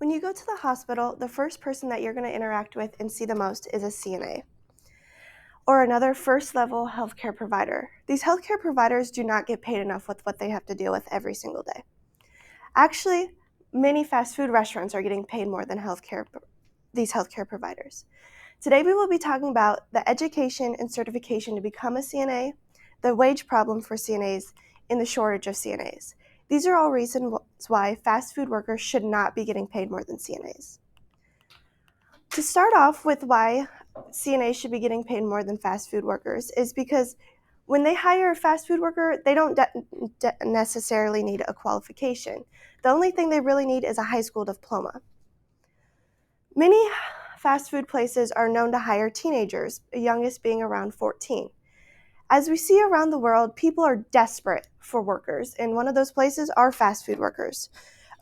When you go to the hospital, the first person that you're going to interact with and see the most is a CNA or another first-level healthcare provider. These healthcare providers do not get paid enough with what they have to deal with every single day. Actually, many fast food restaurants are getting paid more than these healthcare providers. Today we will be talking about the education and certification to become a CNA, the wage problem for CNAs, and the shortage of CNAs. These are all reasons why fast food workers should not be getting paid more than CNAs. To start off with why CNAs should be getting paid more than fast food workers is because when they hire a fast food worker, they don't necessarily need a qualification. The only thing they really need is a high school diploma. Many fast food places are known to hire teenagers, the youngest being around 14. As we see around the world, people are desperate for workers, and one of those places are fast food workers.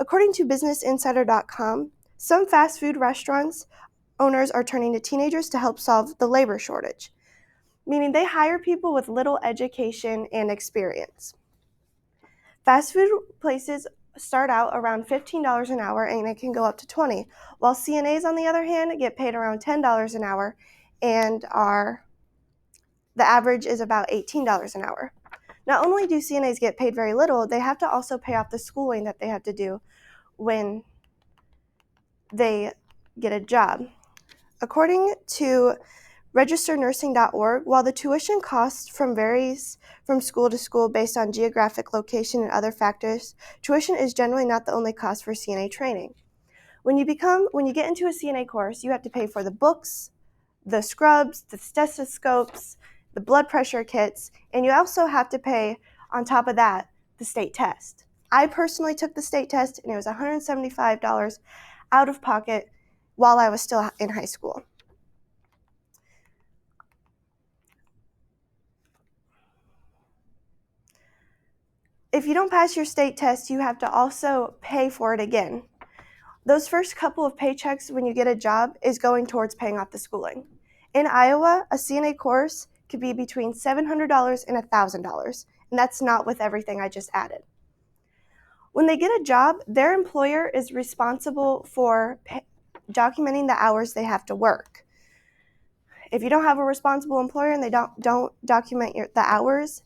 According to BusinessInsider.com, some fast food restaurants owners are turning to teenagers to help solve the labor shortage, meaning they hire people with little education and experience. Fast food places start out around $15 an hour and it can go up to $20, while CNAs on the other hand get paid around $10 an hour and the average is about $18 an hour. Not only do CNAs get paid very little, they have to also pay off the schooling that they have to do when they get a job. According to registernursing.org, while the tuition cost varies from school to school based on geographic location and other factors, tuition is generally not the only cost for CNA training. When you get into a CNA course, you have to pay for the books, the scrubs, the stethoscopes, the blood pressure kits, and you also have to pay, on top of that, the state test. I personally took the state test, and it was $175 out of pocket while I was still in high school. If you don't pass your state test, you have to also pay for it again. Those first couple of paychecks when you get a job is going towards paying off the schooling. In Iowa, a CNA course could be between $700 and $1,000, and that's not with everything I just added. When they get a job, their employer is responsible for documenting the hours they have to work. If you don't have a responsible employer and they don't document the hours,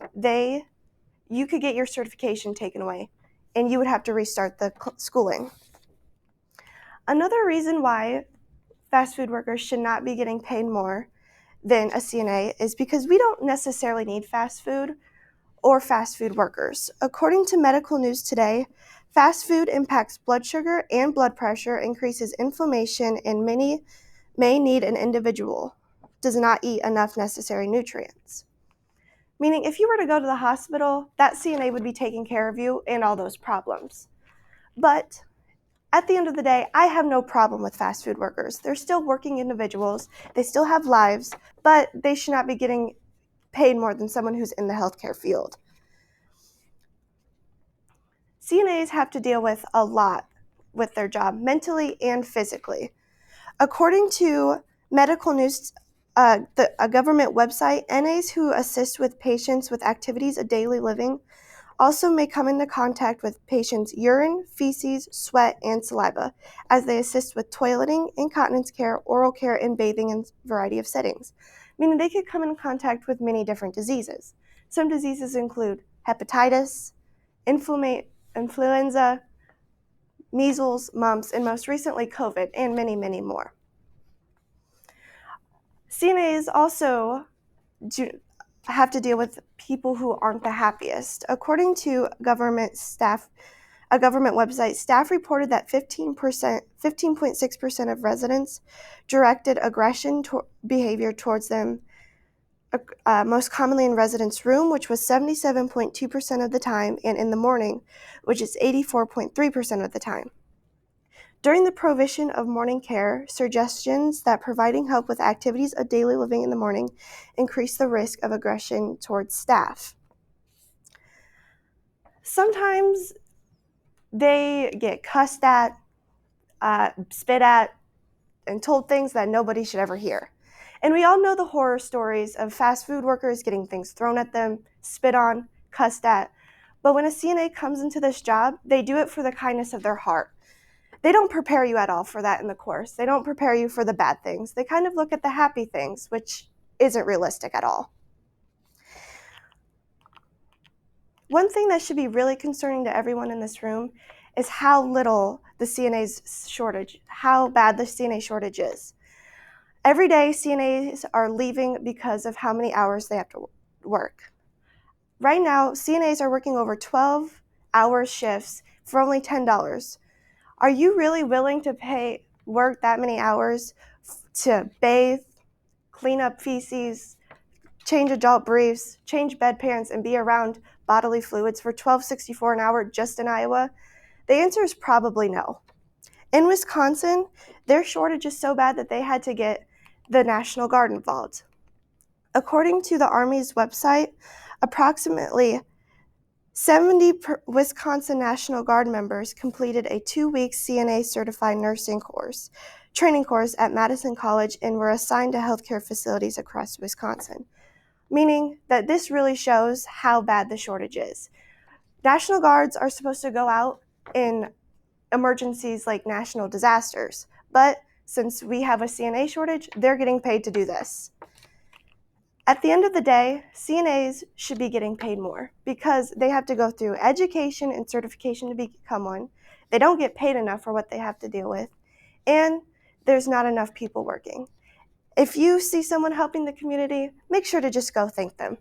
you could get your certification taken away, and you would have to restart the schooling. Another reason why fast food workers should not be getting paid more than a CNA is because we don't necessarily need fast food or fast food workers. According to Medical News Today, fast food impacts blood sugar and blood pressure, increases inflammation, and many may need an individual does not eat enough necessary nutrients. Meaning if you were to go to the hospital, that CNA would be taking care of you and all those problems. But at the end of the day, I have no problem with fast food workers. They're still working individuals. They still have lives, but they should not be getting paid more than someone who's in the healthcare field. CNAs have to deal with a lot with their job, mentally and physically. According to Medical News, a government website, NAs who assist with patients with activities of daily living also may come into contact with patients' urine, feces, sweat, and saliva as they assist with toileting, incontinence care, oral care, and bathing in a variety of settings, meaning they could come in contact with many different diseases. Some diseases include hepatitis, influenza, measles, mumps, and most recently COVID, and many, many more. CNAs also have to deal with people who aren't the happiest. According to a government website, staff reported that 15.6% of residents directed aggression behavior towards them, most commonly in residents' room, which was 77.2% of the time, and in the morning, which is 84.3% of the time. During the provision of morning care, suggestions that providing help with activities of daily living in the morning increase the risk of aggression towards staff. Sometimes they get cussed at, spit at, and told things that nobody should ever hear. And we all know the horror stories of fast food workers getting things thrown at them, spit on, cussed at. But when a CNA comes into this job, they do it for the kindness of their heart. They don't prepare you at all for that in the course. They don't prepare you for the bad things. They kind of look at the happy things, which isn't realistic at all. One thing that should be really concerning to everyone in this room is how little the CNA's shortage, how bad the CNA shortage is. Every day, CNAs are leaving because of how many hours they have to work. Right now, CNAs are working over 12-hour shifts for only $10. Are you really willing to work that many hours to bathe, clean up feces, change adult briefs, change bedpans, and be around bodily fluids for $12.64 an hour just in Iowa? The answer is probably no. In Wisconsin, their shortage is so bad that they had to get the National Guard involved. According to the Army's website, approximately 70 Wisconsin National Guard members completed a 2-week CNA certified nursing training course at Madison College and were assigned to healthcare facilities across Wisconsin, meaning that this really shows how bad the shortage is. National Guards are supposed to go out in emergencies like national disasters, but since we have a CNA shortage, they're getting paid to do this. At the end of the day, CNAs should be getting paid more because they have to go through education and certification to become one. They don't get paid enough for what they have to deal with, and there's not enough people working. If you see someone helping the community, make sure to just go thank them.